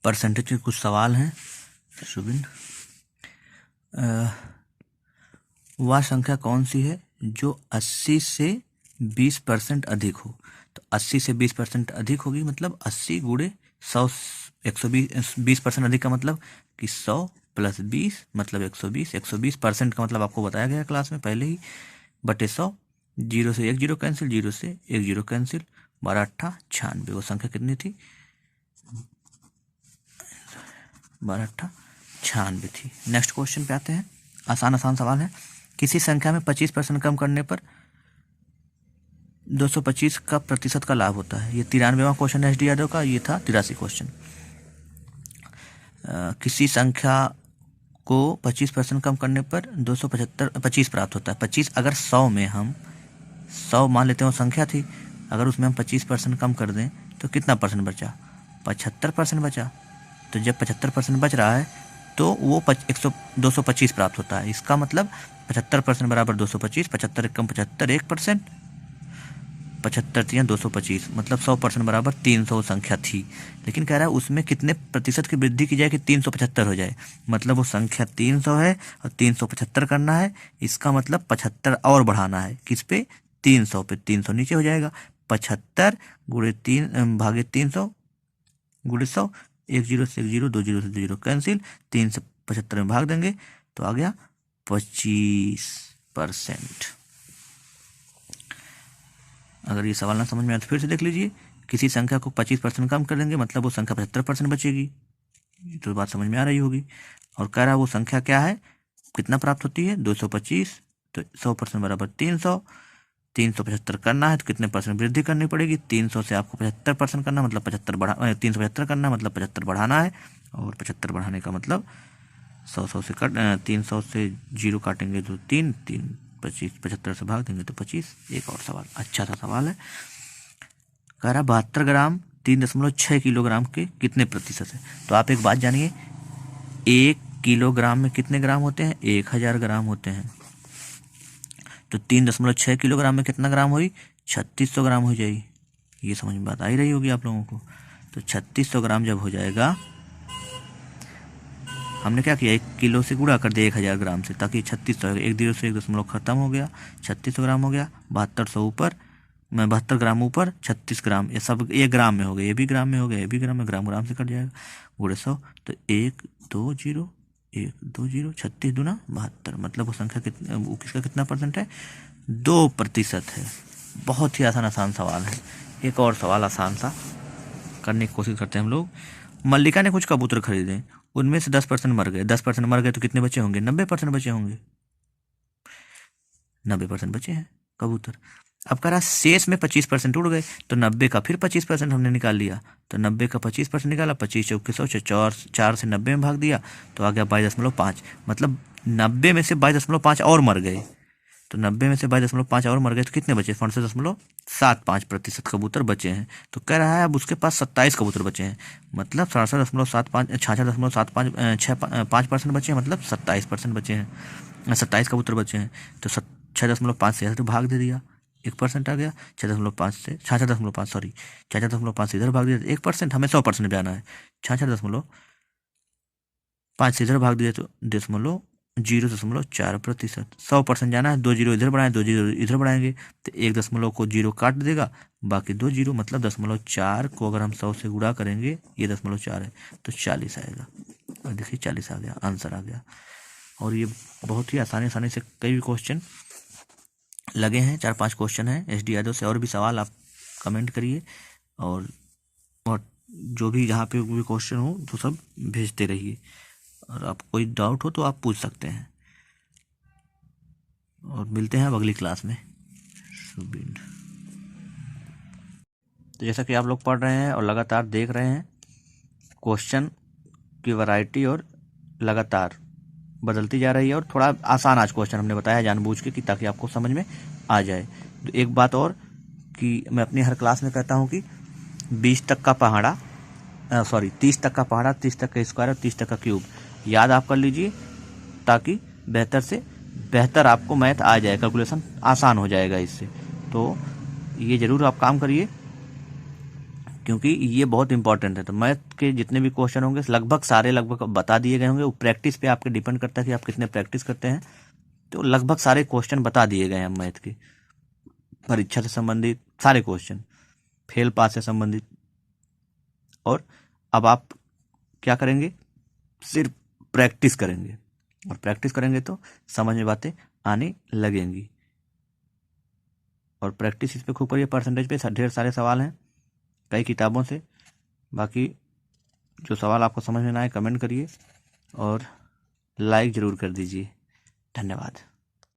Percentage के कुछ सवाल हैं। शुभिन, वह संख्या कौन सी है जो 80 से 20% अधिक हो? तो 80 से 20% अधिक होगी मतलब 80 गुणे 100, 120, 20% अधिक का मतलब कि 100 प्लस 20 मतलब 120, 120% का मतलब आपको बताया गया क्लास में पहले ही, बटे 100, 0 से 1 0 कैंसिल, 0 से 1 0 कैंसिल, 12 8 96। वो संख्या कितनी थी? 12 8 96 थी। नेक्स्ट क्वेश्चन पे आते हैं। आसान सवाल है। किसी संख्या में 25% कम करने पर 225 का प्रतिशत का लाभ होता है। ये 93वां क्वेश्चन है एसडी यादव का। ये था 83 क्वेश्चन। किसी संख्या को 25% कम करने पर 225 प्राप्त होता है। 25 अगर 100 में हम 100 मान लेते हैं वो संख्या थी, अगर उसमें हम 25% कम कर दें तो कितना परसेंट बचा? 75% बचा। तो जब 75% बच रहा है तो वो 225 प्राप्त होता है। इसका मतलब 75% बराबर 225, 75 कम 75 1%, 75 3 225 मतलब 100% बराबर 300 संख्या थी। लेकिन कह रहा है उसमें कितने प्रतिशत की वृद्धि की जाए कि 375 हो जाए। मतलब वो संख्या 300 है और 375 करना है। इसका मतलब 75 और बढ़ाना है। किस पे? 300 पे। 300 नीचे हो जाएगा। 75 गुणे 3 भागे 300 गुणे 100, 1 0 से 1 0, 2 0 से 2 0 कैंसिल, 3 से 75 में भाग देंगे तो आ गया 25%। अगर ये सवाल ना समझ में आए तो फिर से देख लीजिए। किसी संख्या को 25% कम कर देंगे मतलब वो संख्या 75% बचेगी। तो बात समझ में आ रही होगी। और कह रहा वो संख्या क्या है, कितना प्राप्त होती है? 225। तो 100% बराबर 300। 375 करना है तो कितने परसेंट वृद्धि करनी पड़ेगी? 300 से आपको 75% करना मतलब 375 करना मतलब 75 बढ़ाना है। और 75 बढ़ाने का मतलब 100 से 300 से 0 काटेंगे तो 3 25, 75 से भाग देंगे तो 25। एक और सवाल, अच्छा सा सवाल है। कह रहा 72 ग्राम 3.6 किलोग्राम के कितने प्रतिशत है? तो आप एक बात जानिए, 1 किलोग्राम में कितने ग्राम होते हैं? 1000 ग्राम होते हैं। तो 3.6 किलोग्राम में कितना ग्राम हुई? 3600 ग्राम हो जाएगी। ये समझ में बात आ ही रही होगी आप लोगों को। तो 3600 ग्राम जब हो जाएगा, हमने क्या किया, 1 किलो से गुणा कर दिया 1000 ग्राम से, ताकि 3600, 1 0 से 1 दशमलव खत्म हो गया, 3600 ग्राम हो गया। 7200 ऊपर, 72 ग्राम ऊपर, 36 ग्राम, ये सब 1 ग्राम में हो गया, ये भी ग्राम में हो गया, ये भी ग्राम में, ग्राम ग्राम से कट जाएगा, गुणे 100। तो 1 2 0 1 2 0, 36 दूना 72, मतलब वो संख्या वो किसका कितना परसेंट है? 2% है। बहुत ही आसान सवाल है। एक और सवाल आसान सा करने की कोशिश करते हैं हम लोग। मल्लिका ने कुछ कबूतर खरीदे, उनमें से 10% मर गए। 10% मर गए तो कितने बचे होंगे? 90% बचे होंगे। 90% बचे हैं कबूतर। अब कह रहा शेष में 25% उड़ गए, तो 90 का फिर 25% हमने निकाल लिया। तो 90 का 25% निकाला, 25 चौके 100, 4 से 90 में भाग दिया तो आ गया 22.5। मतलब 90 में से 22.5 और मर गए। तो 90 में से 22.5 और मर गए तो कितने बचे? 67.75% कबूतर बचे हैं। तो कह रहा है अब उसके पास 27 कबूतर बचे हैं, मतलब 66.5% बचे हैं, मतलब 27% बचे हैं, 27 कबूतर बचे हैं। तो 6.5 से इधर भाग दे दिया, 1% आ गया। 6.5 से 6.5 से इधर भाग दिया तो 1%। हमें 100% जाना है। 6.5 से इधर भाग दिया तो 0.4%। 100% जाना है, 2 0 इधर बढ़ाएं, 2 0 इधर बढ़ाएंगे तो 1 दशमलव को 0 काट देगा, बाकी 2 0, मतलब 0.4 को अगर हम 100 से गुणा करेंगे, ये 0.4 है तो 40 आएगा। और देखिए 40 आ गया, आंसर आ गया। और ये बहुत ही आसानी से कई भी क्वेश्चन लगे हैं, 4-5 क्वेश्चन हैं एसडी यादव से। और भी सवाल आप कमेंट करिए, और जो भी जहाँ पे भी क्वेश्चन हो तो सब भेजते रहिए। और आप कोई डाउट हो तो आप पूछ सकते हैं। और मिलते हैं अब अगली क्लास में। तो जैसा कि आप लोग पढ़ रहे हैं और लगातार देख रहे हैं, क्वेश्चन की वैरायटी और लगातार बदलती जा रही है। और थोड़ा आसान आज क्वेश्चन हमने बताया जानबूझ के, कि ताकि आपको समझ में आ जाए। तो एक बात और कि मैं अपनी हर क्लास में कहता हूँ कि 20 तक का पहाड़ा 30 तक का पहाड़ा, 30 तक का स्क्वायर और 30 तक का क्यूब याद आप कर लीजिए, ताकि बेहतर से बेहतर आपको मैथ आ जाए, कैलकुलेशन आसान हो जाएगा इससे। तो ये ज़रूर आप काम करिए। क्योंकि ये बहुत इंपॉर्टेंट है। तो मैथ के जितने भी क्वेश्चन होंगे लगभग बता दिए गए होंगे। वो प्रैक्टिस पे आपके डिपेंड करता है कि आप कितने प्रैक्टिस करते हैं। तो लगभग सारे क्वेश्चन बता दिए गए हैं मैथ के, परीक्षा से संबंधित सारे क्वेश्चन, फेल पास से संबंधित। और अब आप क्या करेंगे, सिर्फ प्रैक्टिस करेंगे, और प्रैक्टिस करेंगे तो समझ में बातें आने लगेंगी। और प्रैक्टिस इस पे खूब करिए। परसेंटेज पे ढेर सारे सवाल हैं कई किताबों से। बाकी जो सवाल आपको समझ में ना आए कमेंट करिए और लाइक ज़रूर कर दीजिए। धन्यवाद।